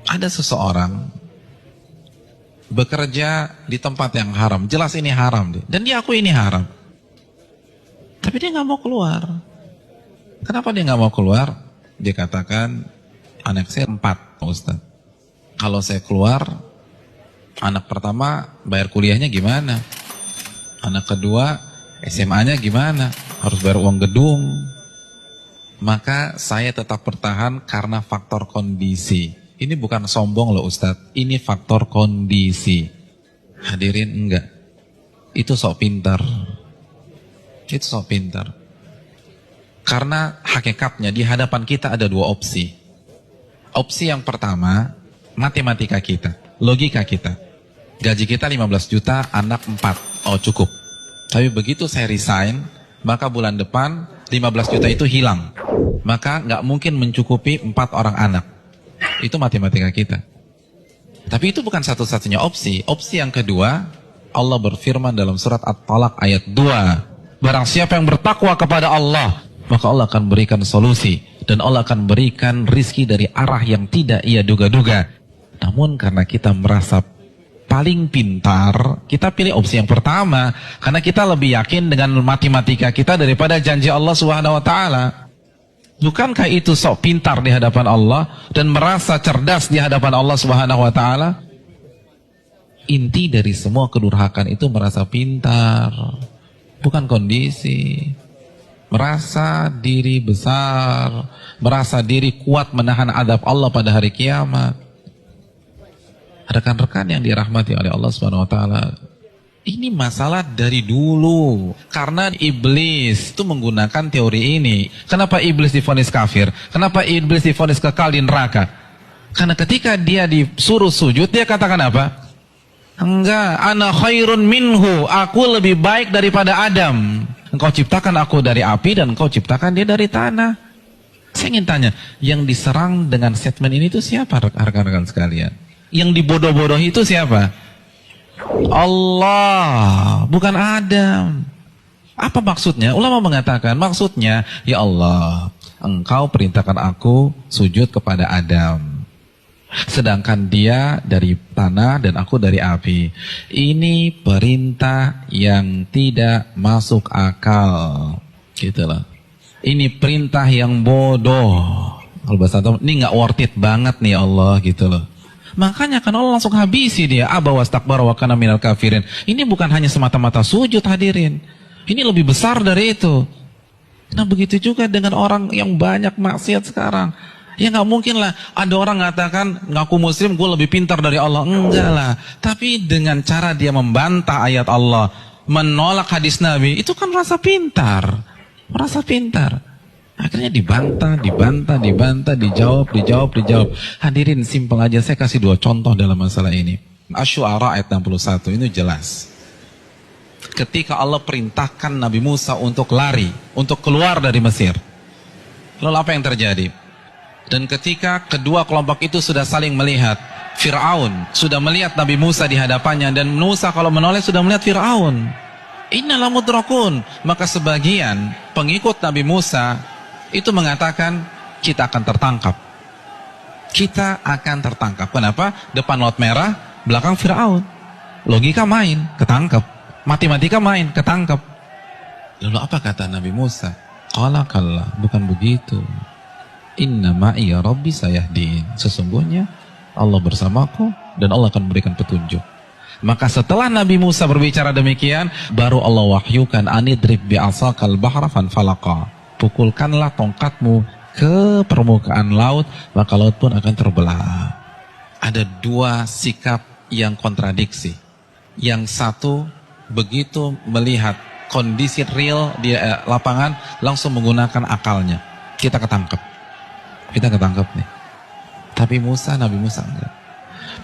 Ada seseorang bekerja di tempat yang haram, jelas ini haram dia, dan dia akui ini haram, tapi dia nggak mau keluar. Kenapa dia nggak mau keluar? Dia katakan, anak saya 4, Ustaz. Kalau saya keluar, anak pertama bayar kuliahnya gimana? Anak kedua SMA-nya gimana? Harus bayar uang gedung. Maka saya tetap bertahan karena faktor kondisi. Ini bukan sombong loh Ustadz, ini faktor kondisi. Hadirin enggak. Itu sok pintar. Itu sok pintar. Karena hakikatnya di hadapan kita ada 2 opsi. Opsi yang pertama, matematika kita, logika kita. Gaji kita 15 juta, anak 4. Oh cukup. Tapi begitu saya resign, maka bulan depan 15 juta itu hilang. Maka nggak mungkin mencukupi 4 orang anak. Itu matematika kita. Tapi itu bukan satu-satunya opsi. Opsi yang kedua, Allah berfirman dalam surat At-Talaq ayat 2. Barang siapa yang bertakwa kepada Allah, maka Allah akan berikan solusi. Dan Allah akan berikan rizki dari arah yang tidak ia duga-duga. Namun karena kita merasa paling pintar, kita pilih opsi yang pertama. Karena kita lebih yakin dengan matematika kita daripada janji Allah Subhanahu wa Ta'ala. Bukankah itu sok pintar di hadapan Allah dan merasa cerdas di hadapan Allah Subhanahu wa Ta'ala? Inti dari semua kedurhakaan itu merasa pintar, bukan kondisi. Merasa diri besar, merasa diri kuat menahan adab Allah pada hari kiamat. Rekan-rekan yang dirahmati oleh Allah Subhanahu wa Ta'ala, ini masalah dari dulu. Karena iblis itu menggunakan teori ini. Kenapa iblis divonis kafir? Kenapa iblis divonis kekal di neraka? Karena ketika dia disuruh sujud, dia katakan apa? Enggak, ana khairun minhu, aku lebih baik daripada Adam. Engkau ciptakan aku dari api dan engkau ciptakan dia dari tanah. Saya ingin tanya, yang diserang dengan statement ini itu siapa rekan-rekan sekalian? Yang dibodoh-bodohi itu siapa? Allah, bukan Adam. Apa maksudnya? Ulama mengatakan maksudnya, ya Allah, engkau perintahkan aku sujud kepada Adam, sedangkan dia dari tanah dan aku dari api. Ini perintah yang tidak masuk akal, gitulah. Ini perintah yang bodoh. Kalau bahasa Arab, ini nggak worth it banget nih Allah, gitu loh. Makanya kan Allah langsung habisi dia. Aba wastakbara wa kana minal kafirin. Ini bukan hanya semata-mata sujud, hadirin. Ini lebih besar dari itu. Nah begitu juga dengan orang yang banyak maksiat sekarang. Ya nggak mungkin lah ada orang mengatakan ngaku muslim gue lebih pintar dari Allah. Enggak lah. Tapi dengan cara dia membantah ayat Allah, menolak hadis Nabi, itu kan rasa pintar. Merasa pintar. Akhirnya dibantah, dijawab. Hadirin, simpel aja, saya kasih 2 contoh dalam masalah ini. Asy-Syu'ara ayat 61, ini jelas. Ketika Allah perintahkan Nabi Musa untuk lari, untuk keluar dari Mesir. Lalu apa yang terjadi? Dan ketika kedua kelompok itu sudah saling melihat, Fir'aun sudah melihat Nabi Musa di hadapannya, dan Musa kalau menoleh sudah melihat Fir'aun. Innalah mudrakun. Maka sebagian pengikut Nabi Musa itu mengatakan kita akan tertangkap. Kita akan tertangkap. Kenapa? Depan laut merah, belakang Fir'aun. Logika main, ketangkep. Matematika main, ketangkep. Lalu apa kata Nabi Musa? Qala kalla, bukan begitu. Inna ma'iya rabbi sayahdin. Sesungguhnya Allah bersamaku dan Allah akan memberikan petunjuk. Maka setelah Nabi Musa berbicara demikian, baru Allah wahyukan anidrib bi'asakal bahra fanfalaqa. Pukulkanlah tongkatmu ke permukaan laut, maka laut pun akan terbelah. Ada 2 sikap yang kontradiksi. Yang satu begitu melihat kondisi real di lapangan, langsung menggunakan akalnya. Kita ketangkep nih. Tapi Nabi Musa enggak.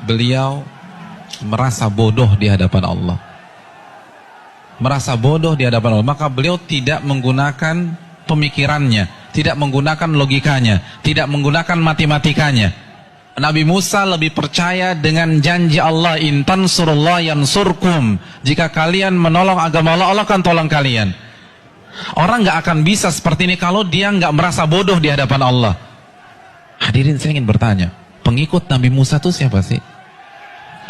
Beliau merasa bodoh di hadapan Allah. Maka beliau tidak menggunakan pemikirannya, tidak menggunakan logikanya, tidak menggunakan matematikanya. Nabi Musa lebih percaya dengan janji Allah, in tansurullah yansurkum. Jika kalian menolong agama Allah, Allah akan tolong kalian. Orang nggak akan bisa seperti ini kalau dia nggak merasa bodoh di hadapan Allah. Hadirin, saya ingin bertanya, pengikut Nabi Musa itu siapa sih?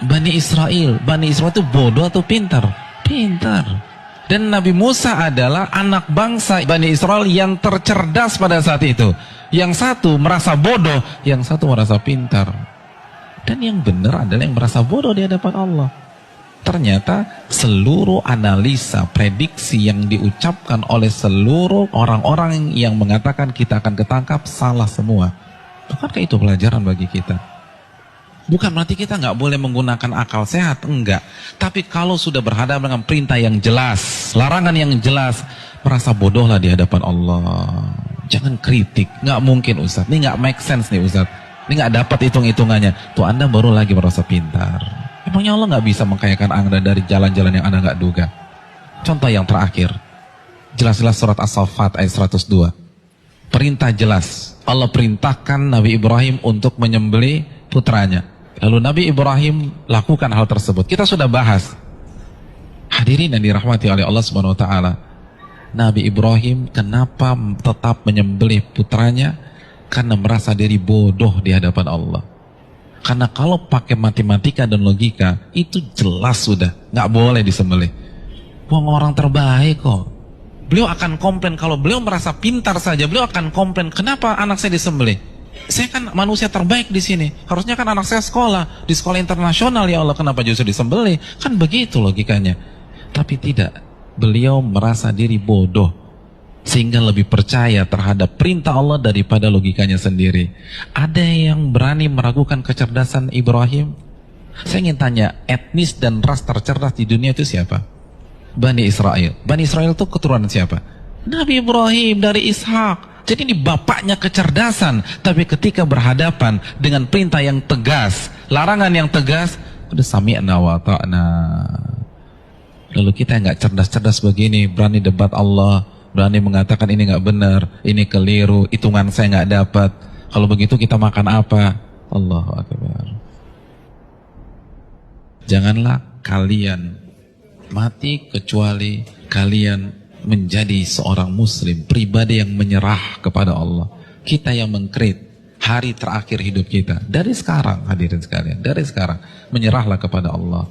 Bani Israel. Bani Israel itu bodoh atau pintar? Pintar. Dan Nabi Musa adalah anak bangsa Bani Israel yang tercerdas pada saat itu. Yang satu merasa bodoh, yang satu merasa pintar. Dan yang benar adalah yang merasa bodoh di hadapan Allah. Ternyata seluruh analisa, prediksi yang diucapkan oleh seluruh orang-orang yang mengatakan kita akan ketangkap salah semua. Bukankah itu pelajaran bagi kita? Bukan berarti kita nggak boleh menggunakan akal sehat, enggak. Tapi kalau sudah berhadapan dengan perintah yang jelas, larangan yang jelas, merasa bodohlah di hadapan Allah. Jangan kritik, nggak mungkin Ustaz. Ini nggak make sense nih Ustaz. Ini nggak dapat hitung-hitungannya. Tuh Anda baru lagi merasa pintar. Emangnya Allah nggak bisa mengkayakan Anda dari jalan-jalan yang Anda nggak duga? Contoh yang terakhir, jelas-jelas surat As-Saffat ayat 102. Perintah jelas. Allah perintahkan Nabi Ibrahim untuk menyembelih putranya. Lalu Nabi Ibrahim lakukan hal tersebut. Kita sudah bahas. Hadirin yang dirahmati oleh Allah Subhanahu wa taala. Nabi Ibrahim kenapa tetap menyembelih putranya? Karena merasa diri bodoh di hadapan Allah. Karena kalau pakai matematika dan logika, itu jelas sudah nggak boleh disembelih. Wong orang terbaik kok. Beliau akan komplain kalau beliau merasa pintar saja, beliau akan komplain, kenapa anak saya disembelih? Saya kan manusia terbaik di sini. Harusnya kan anak saya sekolah di sekolah internasional, ya Allah, kenapa justru disembelih? Kan begitu logikanya. Tapi tidak. Beliau merasa diri bodoh sehingga lebih percaya terhadap perintah Allah daripada logikanya sendiri. Ada yang berani meragukan kecerdasan Ibrahim? Saya ingin tanya, etnis dan ras tercerdas di dunia itu siapa? Bani Israel. Bani Israel itu keturunan siapa? Nabi Ibrahim dari Ishak. Jadi ini bapaknya kecerdasan. Tapi ketika berhadapan dengan perintah yang tegas, larangan yang tegas, udah sami'na wa ta'na. Lalu kita nggak cerdas-cerdas begini, berani debat Allah, berani mengatakan ini nggak benar, ini keliru, hitungan saya nggak dapat. Kalau begitu kita makan apa? Allahu Akbar. Janganlah kalian mati kecuali kalian menjadi seorang muslim, pribadi yang menyerah kepada Allah. Kita yang mengkrit hari terakhir hidup kita. Dari sekarang, hadirin sekalian, dari sekarang menyerahlah kepada Allah.